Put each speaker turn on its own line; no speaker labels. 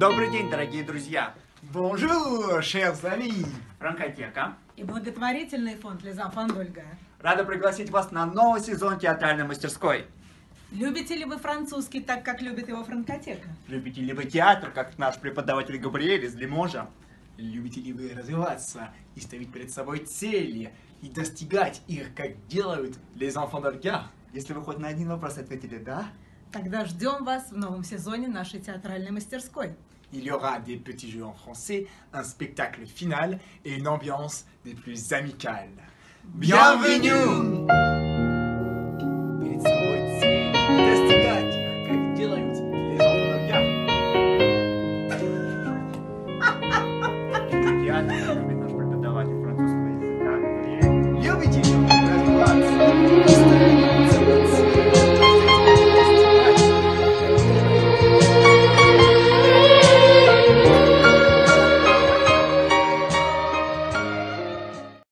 Добрый день, дорогие друзья!
Bonjour, chers amis!
Франкотека
и благотворительный фонд Les Enfants d'Olga.
рада пригласить вас на новый сезон театральной мастерской.
Любите ли вы французский так, как любит его франкотека?
Любите ли вы театр, как наш преподаватель Габриэль из Лиможа?
Любите ли вы развиваться и ставить перед собой цели и достигать их, как делают les enfants d'Olga?
Если вы хоть на один вопрос ответили «да»,
Тогда ждем вас в новом сезоне нашей театральной мастерской.
Il y aura des petits jeux en français, un spectacle final et une ambiance des plus amicales.
Bienvenue!